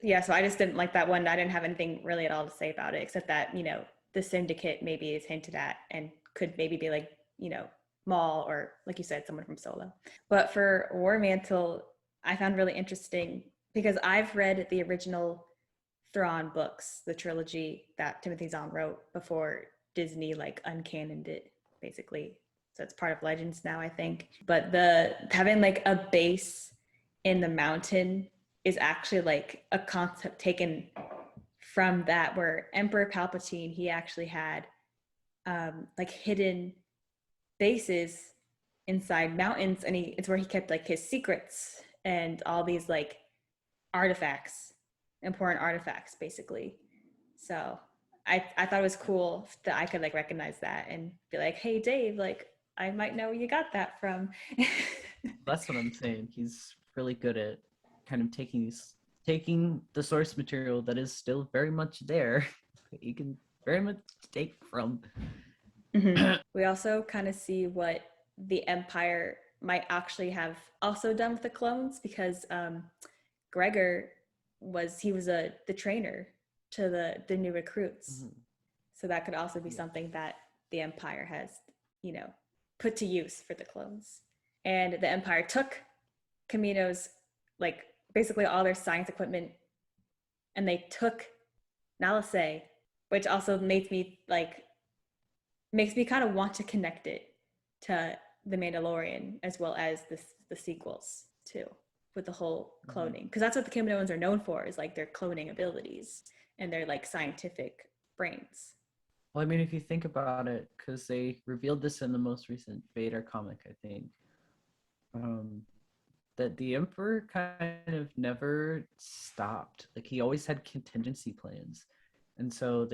Yeah, so I just didn't like that one. I didn't have anything really at all to say about it, except that, you know, the syndicate maybe is hinted at and could maybe be like, you know, Maul or like you said, someone from Solo. But for War Mantle, I found really interesting because I've read the original Thrawn books, the trilogy that Timothy Zahn wrote before Disney like uncanoned it, basically. So it's part of Legends now, I think. But the having like a base in the mountain is actually like a concept taken from that, where Emperor Palpatine, he actually had like hidden bases inside mountains, and it's where he kept like his secrets and all these like artifacts, important artifacts, basically. So I thought it was cool that I could like recognize that and be like, hey Dave, like I might know where you got that from. That's what I'm saying. He's really good at kind of taking the source material that is still very much there. You can very much take from. Mm-hmm. We also kind of see what the Empire might actually have also done with the clones, because Gregor was the trainer to the new recruits. Mhm. So that could also be Yeah. something that the Empire has, you know, put to use for the clones. And the Empire took Kamino's like basically all their science equipment, and they took Nalase, which also makes me kind of want to connect it to the Mandalorian as well as the sequels too, with the whole cloning, because that's what the Kaminoans are known for, is like their cloning abilities and their like scientific brains. Well, I mean, if you think about it, because they revealed this in the most recent Vader comic, I think, um, that the Emperor kind of never stopped. Like he always had contingency plans, and so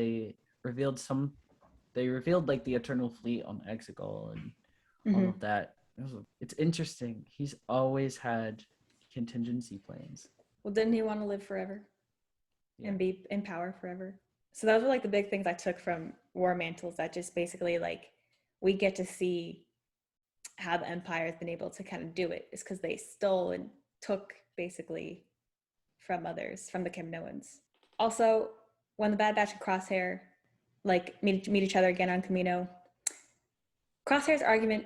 revealed some. They revealed like the Eternal Fleet on Exegol and all Mm-hmm. of that. It's interesting. He's always had contingency plans. Well, didn't he want to live forever Yeah. and be in power forever? So those were like the big things I took from War Mantles, that just basically like we get to see how the Empire has been able to kind of do it, is because they stole and took basically from others, from the Kaminoans. Also, when the Bad Batch and Crosshair like meet each other again on Kamino, Crosshair's argument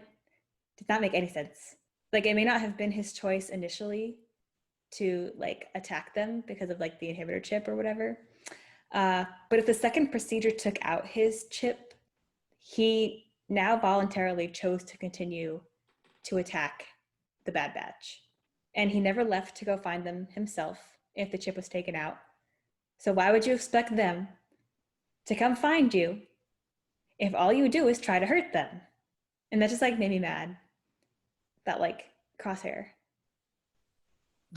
did not make any sense. Like, it may not have been his choice initially to like attack them because of like the inhibitor chip or whatever. But if the second procedure took out his chip, he now voluntarily chose to continue to attack the Bad Batch. And he never left to go find them himself if the chip was taken out. So why would you expect them to come find you if all you do is try to hurt them? And that just like made me mad. That like Crosshair.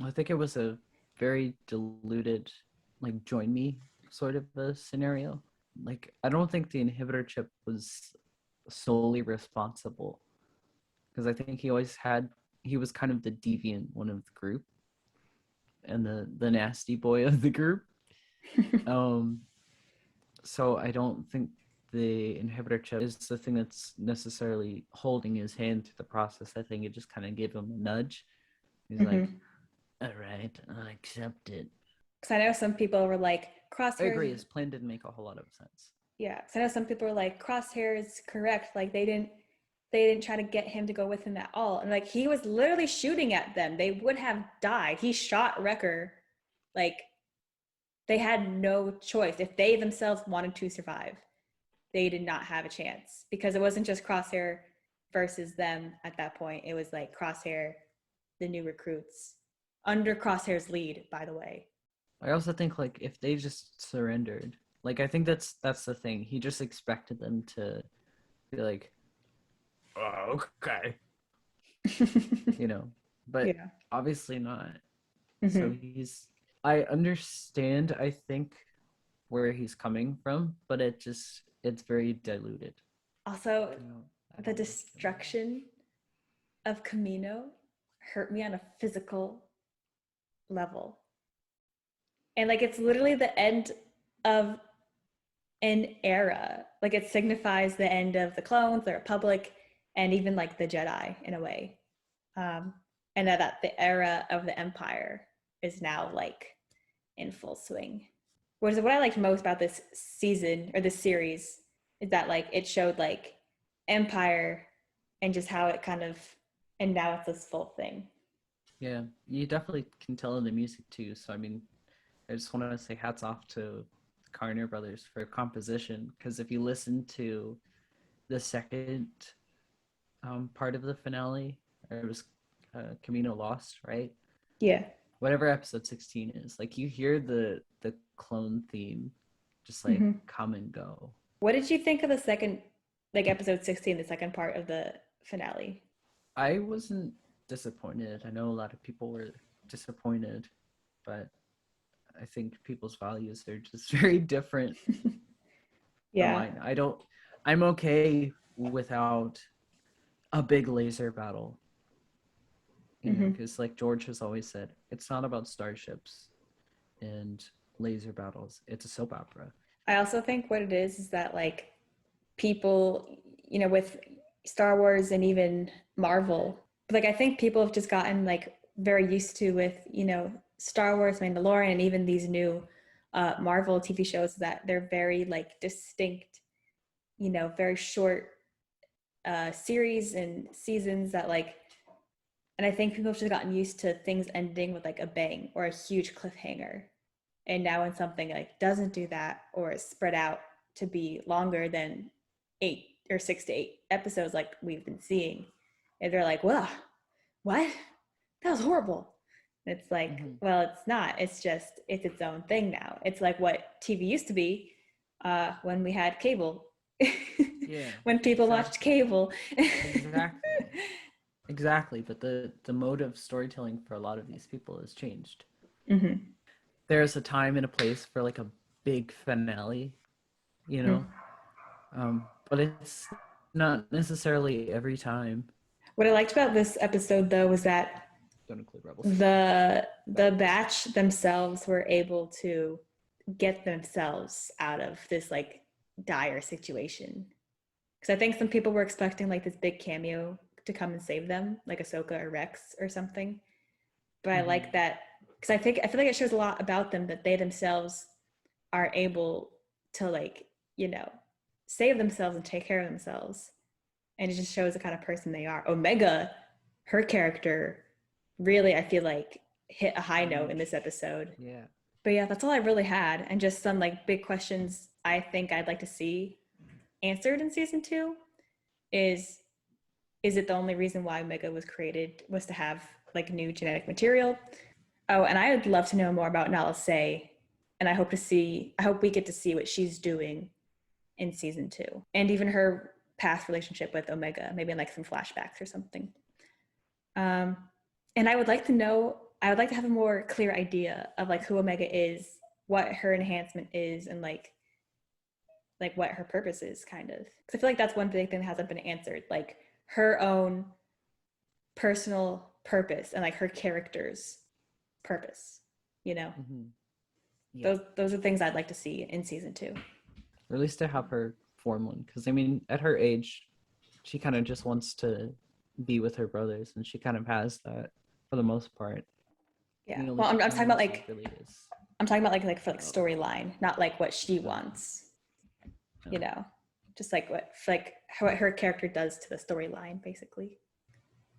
I think it was a very diluted, like, join me sort of a scenario. Like, I don't think the inhibitor chip was solely responsible, because I think he was kind of the deviant one of the group and the nasty boy of the group. So I don't think the inhibitor chip is the thing that's necessarily holding his hand through the process. I think it just kind of gave him a nudge. He's like, all right, I accept it. Because I know some people were like, Crosshair. I agree, his plan didn't make a whole lot of sense. Yeah, because I know some people were like, Crosshair is correct. Like, they didn't try to get him to go with him at all. And like, he was literally shooting at them. They would have died. He shot Wrecker. Like, they had no choice. If they themselves wanted to survive, they did not have a chance, because it wasn't just Crosshair versus them at that point. It was like Crosshair, the new recruits, under Crosshair's lead, by the way. I also think, like, if they just surrendered, like, I think that's the thing. He just expected them to be like, oh, okay. But yeah. Obviously not. Mm-hmm. So I understand, I think, where he's coming from, but it's very diluted. Also, the destruction of Camino hurt me on a physical level. And like, it's literally the end of an era. Like, it signifies the end of the clones, the Republic, and even like the Jedi in a way. And that the era of the Empire is now like in full swing. What I liked most about this season or this series is that like it showed like Empire and just how it kind of, and now it's this full thing. Yeah, you definitely can tell in the music too. So I mean, I just want to say hats off to the Carner brothers for composition, because if you listen to the second part of the finale, it was Camino Lost, right? Yeah. Whatever episode 16 is, like, you hear the clone theme just like come and go. What did you think of the second, like episode 16, the second part of the finale? I wasn't disappointed. I know a lot of people were disappointed, but I think people's values are just very different. Yeah. I'm okay without a big laser battle. Because like George has always said, it's not about starships and laser battles. It's a soap opera. I also think what it is that like people, with Star Wars and even Marvel, like I think people have just gotten like very used to with, Star Wars, Mandalorian, and even these new Marvel TV shows, that they're very like distinct, very short series and seasons that like, and I think people have just gotten used to things ending with like a bang or a huge cliffhanger. And now when something like doesn't do that or is spread out to be longer than 8 or 6 to 8 episodes like we've been seeing, and they're like, well, what? That was horrible. And it's like, well, it's not. It's just, it's its own thing now. It's like what TV used to be when we had cable. Yeah. When people watched cable. Exactly. But the mode of storytelling for a lot of these people has changed. Mm-hmm. There's a time and a place for like a big finale, but it's not necessarily every time. What I liked about this episode, though, was that Don't include Rebels. The batch themselves were able to get themselves out of this like dire situation. Because I think some people were expecting like this big cameo to come and save them, like Ahsoka or Rex or something. But I like that because I feel like it shows a lot about them, that they themselves are able to, like, you know, save themselves and take care of themselves. And it just shows the kind of person they are. Omega, her character, really, I feel like, hit a high note in this episode. Yeah. But yeah, that's all I really had. And just some like big questions I think I'd like to see answered in season 2 is it the only reason why Omega was created was to have like new genetic material? Oh, and I would love to know more about Nala Se, and I hope we get to see what she's doing in season 2, and even her past relationship with Omega, maybe in like some flashbacks or something. And I would like to have a more clear idea of like who Omega is, what her enhancement is, and like what her purpose is, kind of. Because I feel like that's one big thing that hasn't been answered, like her own personal purpose and like her character's purpose, you know. Yeah. Those are things I'd like to see in season 2. Or at least to have her form one, because I mean, at her age, she kind of just wants to be with her brothers, and she kind of has that for the most part. Yeah. Well, I'm talking about like really is. I'm talking about like for like storyline, not like what she wants. You know, just like what her character does to the storyline, basically.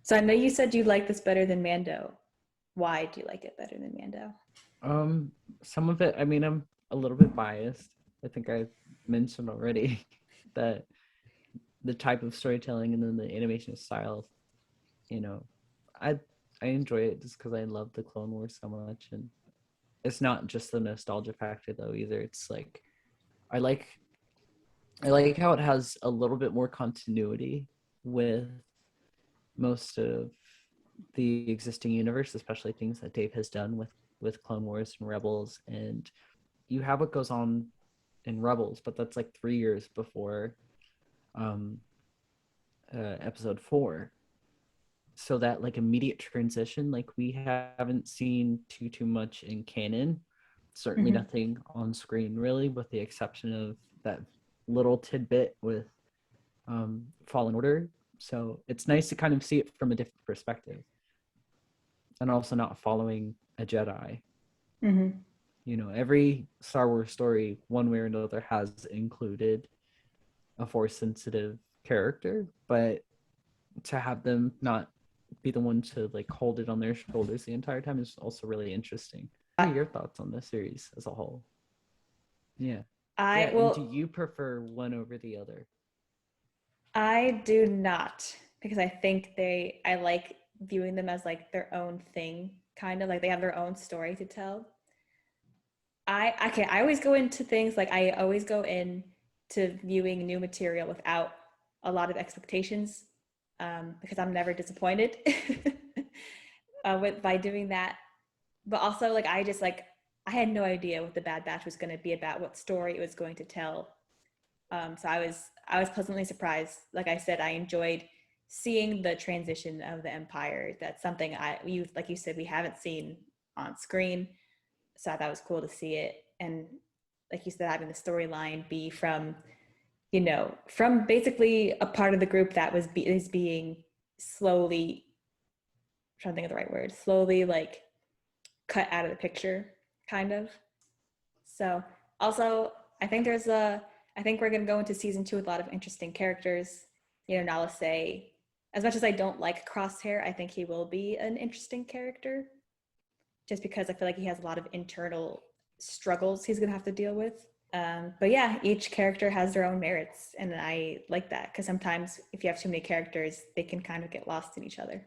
So I know you said you like this better than Mando. Why do you like it better than Mando? Some of it, I mean, I'm a little bit biased. I think I mentioned already that the type of storytelling and then the animation style, you know, I enjoy it just because I love the Clone Wars so much. And it's not just the nostalgia factor though either. It's like I like how it has a little bit more continuity with most of the existing universe, especially things that Dave has done with Clone Wars and Rebels. And you have what goes on in Rebels, but that's like 3 years before episode 4. So that like immediate transition, like we haven't seen too much in canon. Certainly nothing on screen really, with the exception of that little tidbit with Fallen Order. So it's nice to kind of see it from a different perspective, and also not following a Jedi. You know, every Star Wars story, one way or another, has included a Force sensitive character, but to have them not be the one to like hold it on their shoulders the entire time is also really interesting. What are your thoughts on the series as a whole? Yeah. And do you prefer one over the other? I do not, because I think I like viewing them as like their own thing, kind of like they have their own story to tell. I always go into things like I always go in to viewing new material without a lot of expectations, because I'm never disappointed by doing that. But also like I had no idea what the Bad Batch was going to be about, what story it was going to tell. So I was pleasantly surprised. Like I said, I enjoyed seeing the transition of the Empire. That's something like you said, we haven't seen on screen. So I thought it was cool to see it. And like you said, having the storyline be from basically a part of the group that is being slowly, I'm trying to think of the right word, slowly like cut out of the picture, kind of. So also, I think we're going to go into season 2 with a lot of interesting characters. You know, Nala Se, as much as I don't like Crosshair, I think he will be an interesting character, just because I feel like he has a lot of internal struggles he's going to have to deal with. But yeah, each character has their own merits, and I like that, because sometimes if you have too many characters, they can kind of get lost in each other.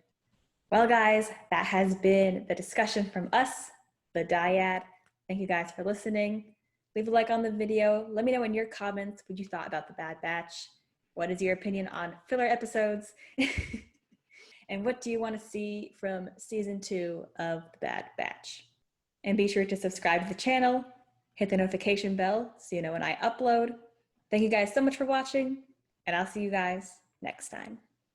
Well, guys, that has been the discussion from us, the Dyad. Thank you guys for listening. Leave a like on the video. Let me know in your comments what you thought about the Bad Batch. What is your opinion on filler episodes? And what do you want to see from season 2 of the Bad Batch? And be sure to subscribe to the channel, hit the notification bell so you know when I upload. Thank you guys so much for watching, and I'll see you guys next time.